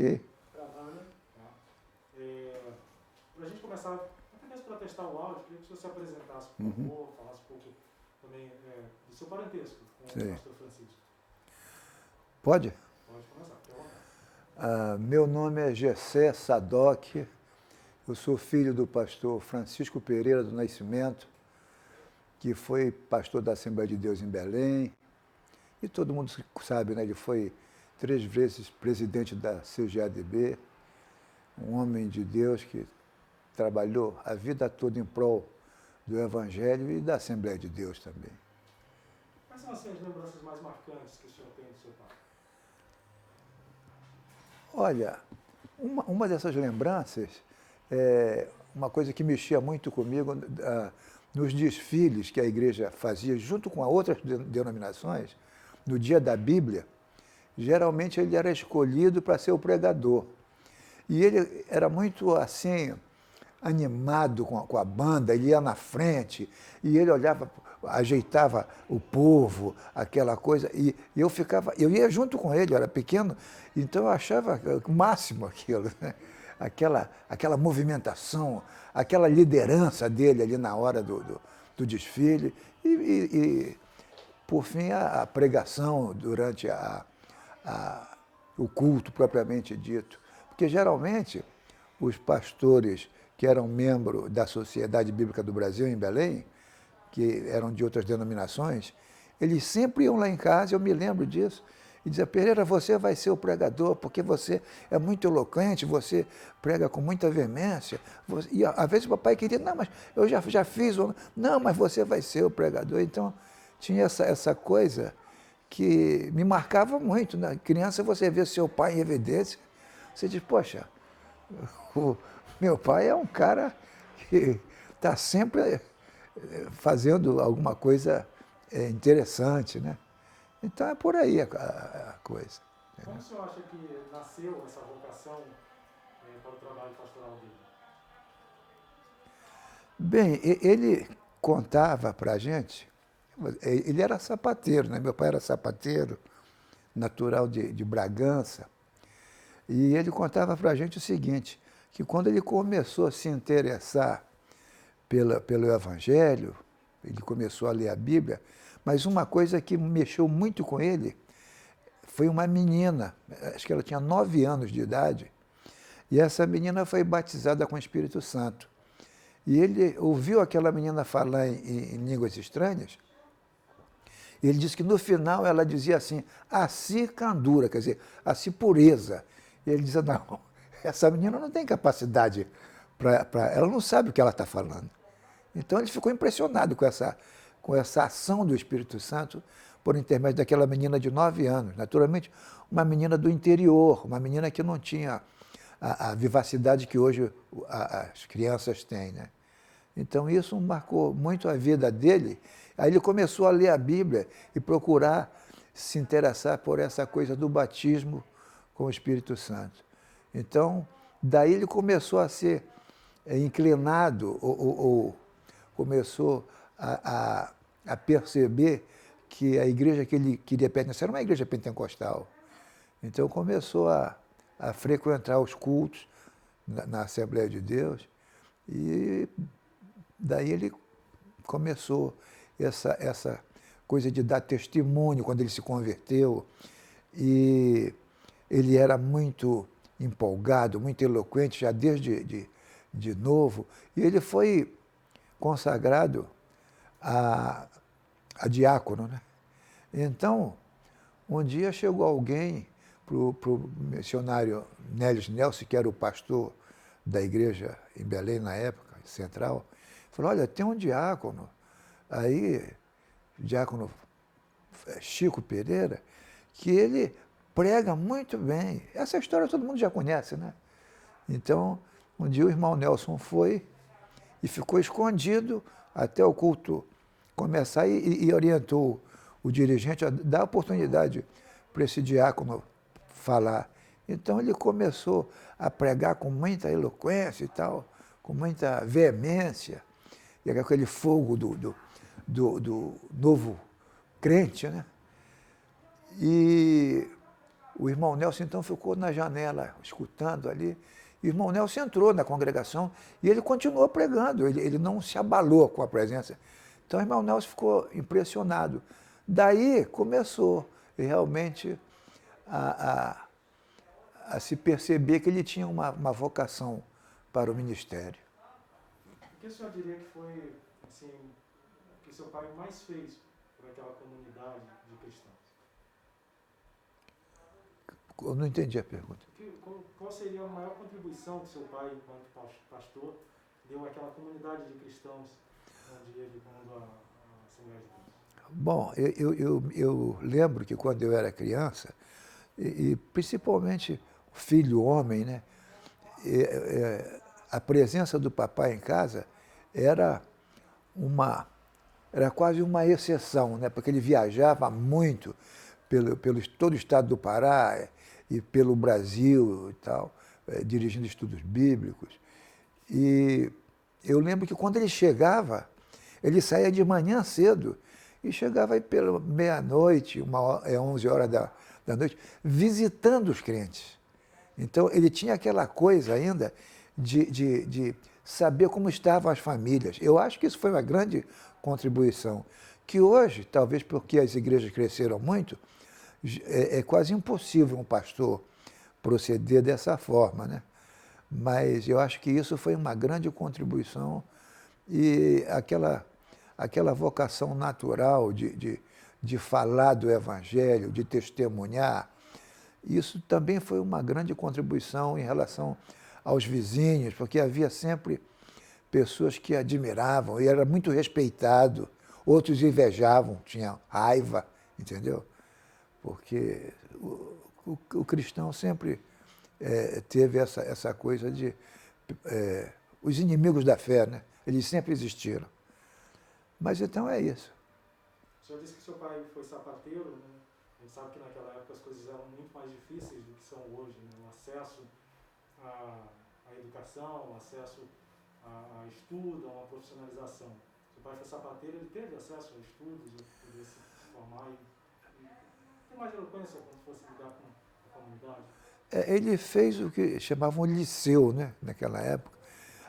Ok. Gravando, tá? Para a gente começar, até mesmo para testar o áudio, queria que você se apresentasse, por favor, falasse um pouco também do seu parentesco com o Sim. pastor Francisco. Pode? Pode começar, fique à vontade. Meu nome é Gessé Sadoc, eu sou filho do pastor Francisco Pereira do Nascimento, que foi pastor da Assembleia de Deus em Belém, e todo mundo sabe, né? Ele foi 3 vezes presidente da CGADB, um homem de Deus que trabalhou a vida toda em prol do Evangelho e da Assembleia de Deus também. Quais são assim, as lembranças mais marcantes que o senhor tem do seu pai? Olha, uma dessas lembranças é uma coisa que mexia muito comigo nos desfiles que a igreja fazia junto com outras denominações, no dia da Bíblia. Geralmente ele era escolhido para ser o pregador. E ele era muito assim, animado com a banda, ele ia na frente e ele olhava, ajeitava o povo, aquela coisa, e eu ia junto com ele, eu era pequeno, então eu achava o máximo aquilo, né? Aquela movimentação, aquela liderança dele ali na hora do desfile, e, por fim, a pregação durante o culto propriamente dito. Porque geralmente os pastores que eram membros da Sociedade Bíblica do Brasil, em Belém, que eram de outras denominações, eles sempre iam lá em casa, eu me lembro disso, e diziam: Pereira, você vai ser o pregador, porque você é muito eloquente, você prega com muita veemência. E às vezes o papai queria: não, mas eu já fiz, não, mas você vai ser o pregador. Então tinha essa coisa que me marcava muito. Na criança, você vê seu pai em evidência, você diz: poxa, o meu pai é um cara que está sempre fazendo alguma coisa interessante, né? Então é por aí a coisa. Como o senhor acha que nasceu essa vocação para o trabalho pastoral dele? Bem, ele contava para a gente, ele era sapateiro, né? Meu pai era sapateiro, natural de Bragança, e ele contava para a gente o seguinte, que quando ele começou a se interessar pelo Evangelho, ele começou a ler a Bíblia, mas uma coisa que mexeu muito com ele foi uma menina, acho que ela tinha 9 anos de idade, e essa menina foi batizada com o Espírito Santo. E ele ouviu aquela menina falar em línguas estranhas, e ele disse que no final ela dizia assim: assim candura, quer dizer, assim pureza. E ele dizia: não, essa menina não tem capacidade ela não sabe o que ela está falando. Então ele ficou impressionado com essa ação do Espírito Santo por intermédio daquela menina de 9 anos. Naturalmente, uma menina do interior, uma menina que não tinha a vivacidade que hoje as crianças têm, né? Então isso marcou muito a vida dele. Aí ele começou a ler a Bíblia e procurar se interessar por essa coisa do batismo com o Espírito Santo. Então, daí ele começou a ser inclinado ou começou a perceber que a igreja que ele queria pertencer era uma igreja pentecostal. Então começou a frequentar os cultos na Assembleia de Deus e daí ele começou essa coisa de dar testemunho quando ele se converteu. E ele era muito empolgado, muito eloquente, já desde de novo. E ele foi consagrado a diácono, né? Então, um dia chegou alguém para o missionário Nélis Nelson, que era o pastor da igreja em Belém na época, central, falou: olha, tem um diácono aí, o diácono Chico Pereira, que ele prega muito bem. Essa história todo mundo já conhece, né? Então, um dia o irmão Nelson foi e ficou escondido até o culto começar e orientou o dirigente a dar oportunidade para esse diácono falar. Então ele começou a pregar com muita eloquência e tal, com muita veemência, e aquele fogo do novo crente, né? E O irmão Nelson, então, ficou na janela, escutando ali. E o irmão Nelson entrou na congregação e ele continuou pregando, ele não se abalou com a presença. Então, o irmão Nelson ficou impressionado. Daí começou realmente a, a se perceber que ele tinha uma vocação para o ministério. O que o senhor diria que foi, assim, o que seu pai mais fez por aquela comunidade de cristãos? Eu não entendi a pergunta. Qual seria a maior contribuição que seu pai, enquanto pastor, deu àquela comunidade de cristãos onde ele fundou a Assembleia de Deus? Bom, eu lembro que quando eu era criança, e principalmente filho homem, né, a presença do papai em casa era quase uma exceção, né, porque ele viajava muito pelo todo o estado do Pará e pelo Brasil e tal, dirigindo estudos bíblicos. E eu lembro que quando ele chegava, ele saía de manhã cedo e chegava aí pela meia-noite, 11 horas da noite, visitando os crentes. Então, ele tinha aquela coisa ainda de saber como estavam as famílias. Eu acho que isso foi uma grande contribuição, que hoje, talvez porque as igrejas cresceram muito, é quase impossível um pastor proceder dessa forma, né? Mas eu acho que isso foi uma grande contribuição e aquela vocação natural de falar do Evangelho, de testemunhar, isso também foi uma grande contribuição em relação aos vizinhos, porque havia sempre pessoas que admiravam e era muito respeitado, outros invejavam, tinham raiva, entendeu? Porque o cristão sempre teve essa coisa de... os inimigos da fé, né? Eles sempre existiram. Mas então é isso. O senhor disse que seu pai foi sapateiro, né? A gente sabe que naquela época as coisas eram muito mais difíceis do que são hoje, né? O acesso à educação, o acesso a estudo, a uma profissionalização. Seu pai foi sapateiro, ele teve acesso a estudos, poder se formar e tem mais eloquência quando fosse lidar com a comunidade? Ele fez o que chamavam liceu, né, naquela época.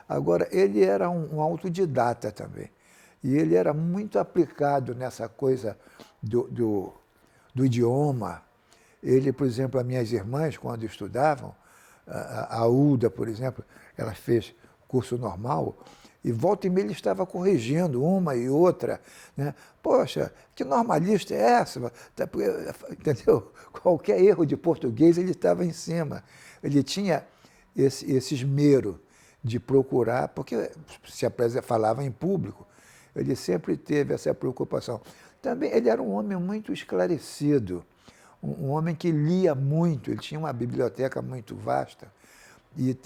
Agora, ele era um autodidata também. E ele era muito aplicado nessa coisa do idioma. Ele, por exemplo, as minhas irmãs, quando estudavam, a Uda, por exemplo, ela fez curso normal, e volta e meia ele estava corrigindo uma e outra, né? Poxa, que normalista é essa? Entendeu? Qualquer erro de português ele estava em cima. Ele tinha esse esmero de procurar, porque falava em público, ele sempre teve essa preocupação. Também ele era um homem muito esclarecido, um homem que lia muito, ele tinha uma biblioteca muito vasta e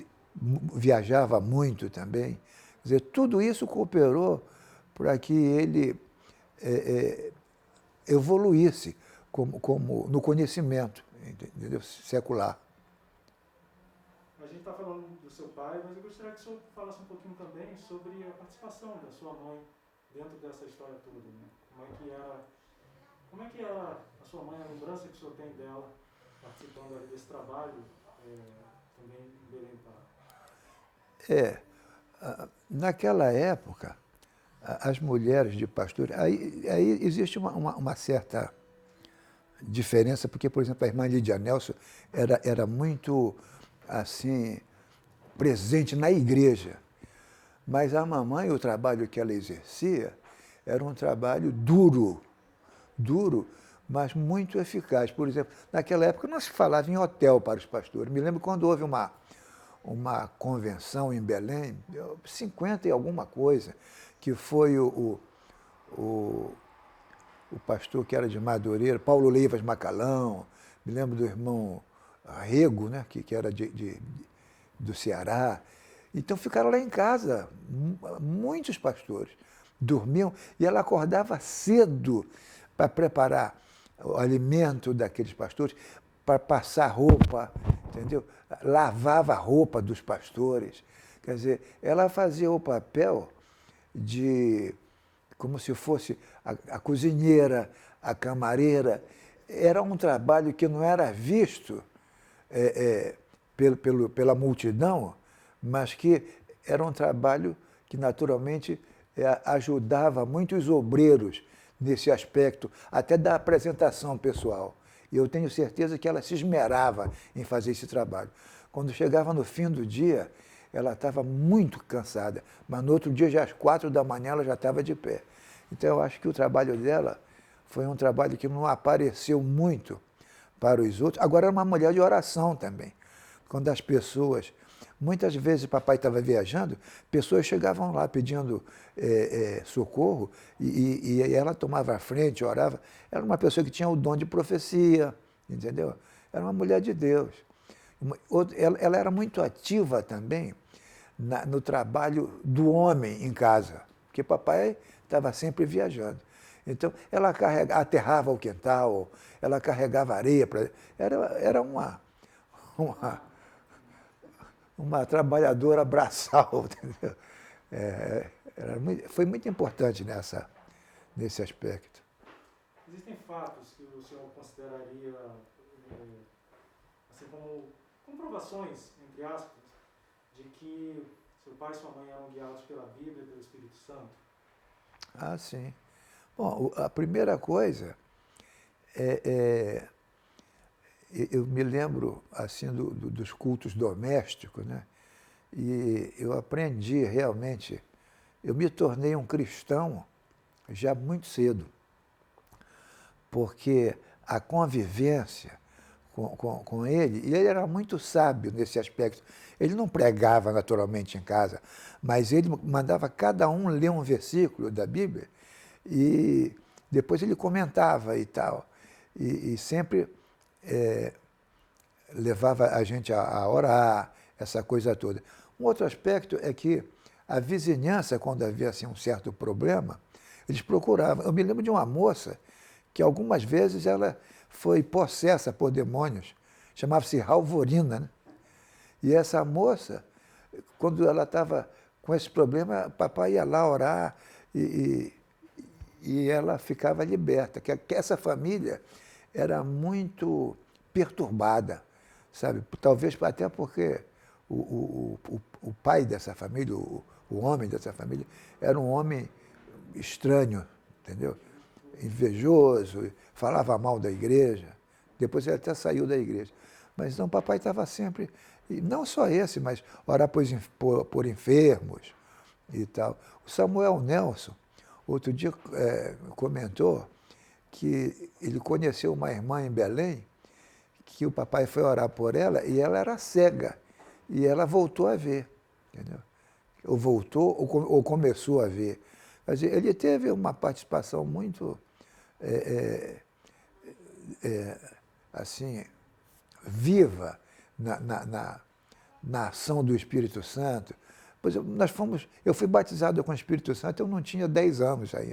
viajava muito também. Quer dizer, tudo isso cooperou para que ele evoluísse como no conhecimento, entendeu? Secular. A gente está falando do seu pai, mas eu gostaria que o senhor falasse um pouquinho também sobre a participação da sua mãe dentro dessa história toda, né? Como é que era a sua mãe, a lembrança que o senhor tem dela participando ali desse trabalho também em Belém do Pará? Naquela época, as mulheres de pastor, aí existe uma certa diferença, porque, por exemplo, a irmã Lídia Nelson era muito, assim, presente na igreja. Mas a mamãe, o trabalho que ela exercia, era um trabalho duro, mas muito eficaz. Por exemplo, naquela época não se falava em hotel para os pastores. Me lembro quando houve uma convenção em Belém, 50 e alguma coisa, que foi o pastor que era de Madureira, Paulo Leivas Macalão, me lembro do irmão Rego, né, que era do Ceará. Então ficaram lá em casa, muitos pastores dormiam, e ela acordava cedo para preparar o alimento daqueles pastores, para passar roupa, entendeu? Lavava a roupa dos pastores. Quer dizer, ela fazia o papel como se fosse a cozinheira, a camareira. era um trabalho que não era visto pela multidão, mas que era um trabalho que naturalmente ajudava muitos obreiros nesse aspecto, até da apresentação pessoal. E eu tenho certeza que ela se esmerava em fazer esse trabalho. Quando chegava no fim do dia, ela estava muito cansada, mas no outro dia, já às 4 da manhã, ela já estava de pé. Então, eu acho que o trabalho dela foi um trabalho que não apareceu muito para os outros. Agora, era uma mulher de oração também. Quando as pessoas... Muitas vezes o papai estava viajando, pessoas chegavam lá pedindo socorro e ela tomava a frente, orava. Era uma pessoa que tinha o dom de profecia, entendeu? Era uma mulher de Deus. Ela era muito ativa também no trabalho do homem em casa, porque papai estava sempre viajando. Então, ela aterrava o quintal, ela carregava areia. Era uma trabalhadora braçal, entendeu? Foi muito importante nesse aspecto. Existem fatos que o senhor consideraria assim como comprovações, entre aspas, de que seu pai e sua mãe eram guiados pela Bíblia e pelo Espírito Santo? Ah, sim. Bom, a primeira coisa eu me lembro assim dos cultos domésticos, né? E eu aprendi realmente, eu me tornei um cristão já muito cedo, porque a convivência com ele, e ele era muito sábio nesse aspecto. Ele não pregava naturalmente em casa, mas ele mandava cada um ler um versículo da Bíblia e depois ele comentava e tal. E sempre levava a gente a orar, essa coisa toda. Um outro aspecto é que a vizinhança, quando havia assim, um certo problema, eles procuravam. Eu me lembro de uma moça que algumas vezes ela foi possessa por demônios, chamava-se Ralvorina, né? E essa moça, quando ela estava com esse problema, papai ia lá orar e ela ficava liberta. Que essa família era muito perturbada, sabe? Talvez até porque o pai dessa família, o homem dessa família, era um homem estranho, entendeu? Invejoso, falava mal da igreja. Depois ele até saiu da igreja. Mas então o papai estava sempre, e não só esse, mas orar por enfermos e tal. O Samuel Nelson, outro dia comentou que ele conheceu uma irmã em Belém, que o papai foi orar por ela e ela era cega. E ela voltou a ver, entendeu? Ou voltou, ou começou a ver. Mas ele teve uma participação muito, assim, viva na ação do Espírito Santo. Pois eu fui batizado com o Espírito Santo, eu não tinha 10 anos ainda.